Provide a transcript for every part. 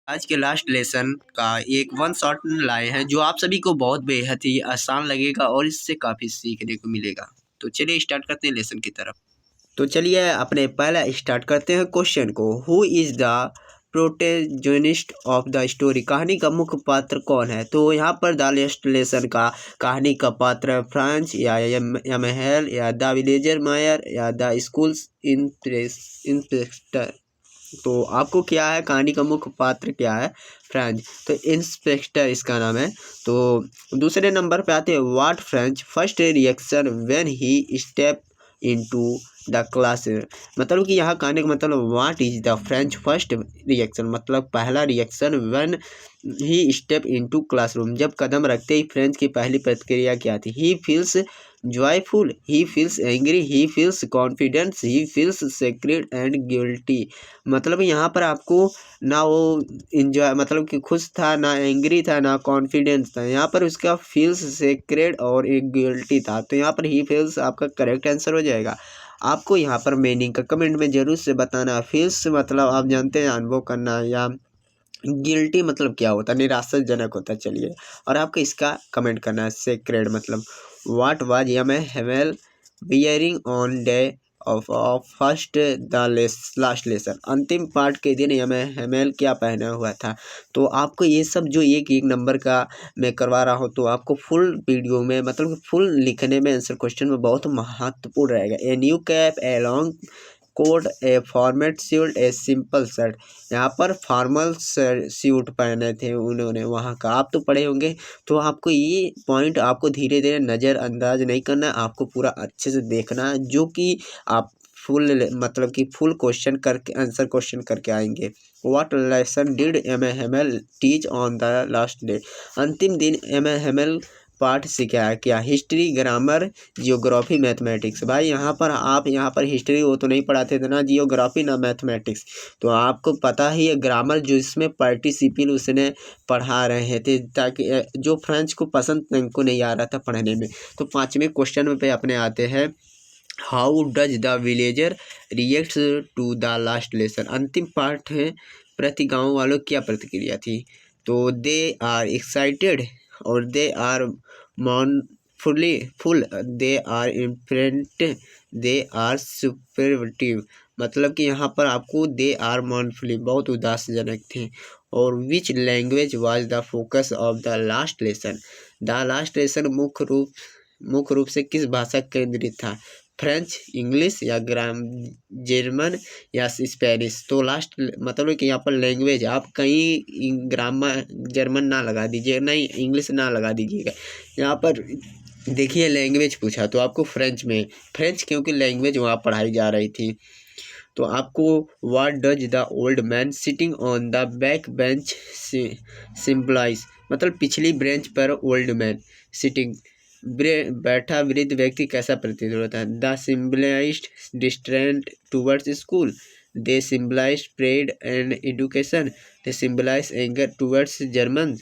आज के last lesson का एक वन शॉट लाए हैं जो आप सभी को बहुत बेहद ही आसान लगेगा और इससे काफ़ी सीखने को मिलेगा। तो चलिए स्टार्ट करते हैं लेसन की तरफ। तो चलिए अपने पहला स्टार्ट करते हैं क्वेश्चन को। Who is the protagonist of the story? कहानी का मुख्य पात्र कौन है? तो यहाँ पर द लास्ट लेसन का कहानी का पात्र फ्रांच या एमेल या द विलेजर मायर या द स्कूल्स इंस्पेक्टर। तो आपको क्या है, कहानी का मुख्य पात्र क्या है? फ्रेंच, तो इंस्पेक्टर इसका नाम है। तो दूसरे नंबर पे आते हैं what French first reaction when he step into the class. मतलब कि यहाँ कहानी का मतलब what is the French first reaction, मतलब पहला reaction when he step into classroom, जब कदम रखते ही फ्रेंच की पहली प्रतिक्रिया क्या थी? He feels joyful, he feels angry, he feels confidence, he feels sacred and guilty. मतलब यहाँ पर आपको ना वो इंजॉय मतलब कि खुश था, ना एंग्री था, ना कॉन्फिडेंस था, यहाँ पर उसका फील्स सेक्रेड और एक गिल्टी था। तो यहाँ पर ही फील्स आपका करेक्ट आंसर हो जाएगा। आपको यहाँ पर मीनिंग का कमेंट में जरूर से बताना। फील्स मतलब आप जानते हैं अनुभव करना, या गिल्टी मतलब क्या होता है? निराशाजनक होता है। चलिए, और आपको इसका कमेंट करना है। सेक्रेड मतलब what was Hamel bearing on day of first the last lesson? अंतिम पार्ट के दिन हेमेल क्या पहना हुआ था? तो आपको ये सब जो एक एक नंबर का मैं करवा रहा हूँ, तो आपको फुल वीडियो में मतलब फुल लिखने में आंसर क्वेश्चन में बहुत महत्वपूर्ण रहेगा। A new cap, a long coat, a format suit, a simple shirt. यहाँ पर फॉर्मल सूट पहने थे उन्होंने, वहाँ का आप तो पढ़े होंगे। तो आपको ये पॉइंट आपको धीरे धीरे नज़रअंदाज नहीं करना है, आपको पूरा अच्छे से देखना है, जो कि आप फुल मतलब कि फुल क्वेश्चन करके आंसर क्वेश्चन करके आएंगे। What lesson did Hamel teach on the last day? अंतिम दिन हेमेल पाठ सिखाया क्या? History, grammar, geography, mathematics. भाई यहाँ पर आप यहाँ पर हिस्ट्री वो तो नहीं पढ़ाते थे ना, जियोग्राफी ना मैथमेटिक्स। तो आपको पता ही है ग्रामर जो इसमें पार्टिसिपल उसने पढ़ा रहे थे, ताकि जो फ्रेंच को पसंद उनको नहीं आ रहा था पढ़ने में। तो पाँचवें क्वेश्चन पे अपने आते हैं। How does the villager reacts to the last lesson? अंतिम पाठ है प्रति गाँव वालों क्या प्रतिक्रिया थी? तो दे आर एक्साइटेड और they are mournfully full, they are imprint, they are superlative। मतलब कि यहाँ पर आपको दे आर mournfully बहुत उदासजनक थे। और which language was the focus of the last lesson? The last lesson मुख्य रूप से किस भाषा केंद्रित था? फ्रेंच, इंग्लिश या जर्मन या स्पेनिश? तो लास्ट मतलब कि यहाँ पर लैंग्वेज आप कहीं ग्रामर जर्मन ना लगा दीजिए, नहीं इंग्लिश ना लगा दीजिएगा। यहाँ पर देखिए लैंग्वेज पूछा तो आपको फ्रेंच क्योंकि लैंग्वेज वहाँ पढ़ाई जा रही थी। तो आपको what does the old man sitting on the back bench symbolize? मतलब पिछली बेंच पर ओल्ड मैन सिटिंग बैठा वृद्ध व्यक्ति कैसा प्रतीत होता है? The symbolized distant towards school, they symbolized pride and education, they symbolize anger towards German,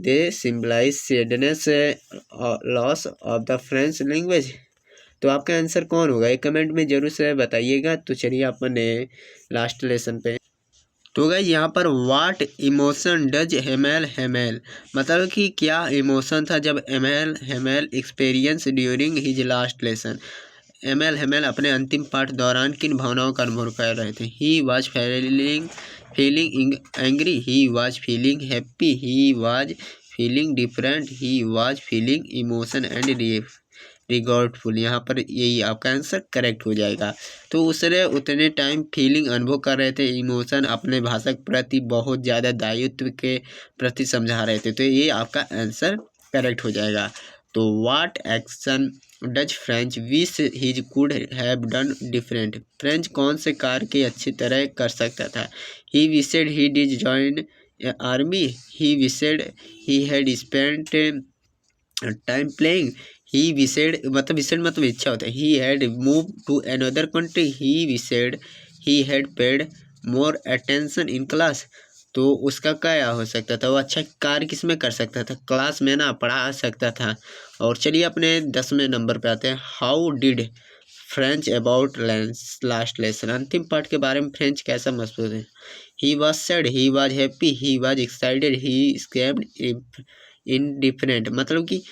they symbolize sadness loss of the French language. तो आपका आंसर कौन होगा? एक कमेंट में जरूर से बताइएगा। तो चलिए अपने लास्ट लेसन पे। तो गाइस यहाँ पर व्हाट इमोशन डज हेमेल मतलब कि क्या इमोशन था जब Hamel experience during his last lesson? Hamel अपने अंतिम पाठ दौरान किन भावनाओं का अनुभव कर रहे थे? He was feeling angry, he was feeling happy, he was feeling different, he was feeling emotion and regardful. यहाँ पर यही आपका आंसर करेक्ट हो जाएगा। तो उसने उतने टाइम फीलिंग अनुभव कर रहे थे, इमोशन अपने भाषा के प्रति बहुत ज़्यादा दायित्व के प्रति समझा रहे थे। तो ये आपका आंसर करेक्ट हो जाएगा। तो what action does Franz wish his could have done different? Franz कौन से कार्य की अच्छी तरह कर सकता था? He wished he did join army, he wished he had spent time playing, he wished मतलब इच्छा होता है। He had move to another country, he wished he had paid more attention in class. तो उसका क्या हो सकता था? वो अच्छा कार्य किस में कर सकता था? क्लास में ना पढ़ा सकता था। और चलिए अपने 10वें नंबर पे आते हैं। How did French about last lesson? अंतिम पार्ट के बारे में फ्रेंच कैसा महसूस है? He was sad, he was happy, he was excited, he scammed, indifferent. मतलब कि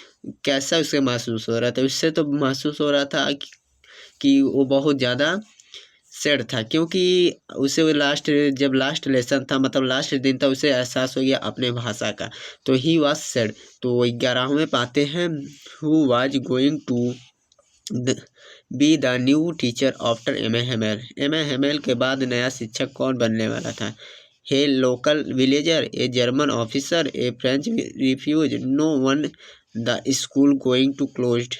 कैसा उसे महसूस हो रहा था। उससे तो महसूस हो रहा था कि वो बहुत ज़्यादा सैड था, क्योंकि उसे वो जब लास्ट लेसन था, मतलब लास्ट दिन था, उसे एहसास हो गया अपने भाषा का। तो ही वॉज सैड। तो 11वें पाते हैं, who was going to be the new teacher after M. Hamel. M. Hamel के बाद नया शिक्षक कौन बनने वाला था। A local villager, a German officer, a French refugee, no one, the school going to closed.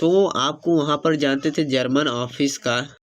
तो आपको वहाँ पर जानते थे जर्मन ऑफिस का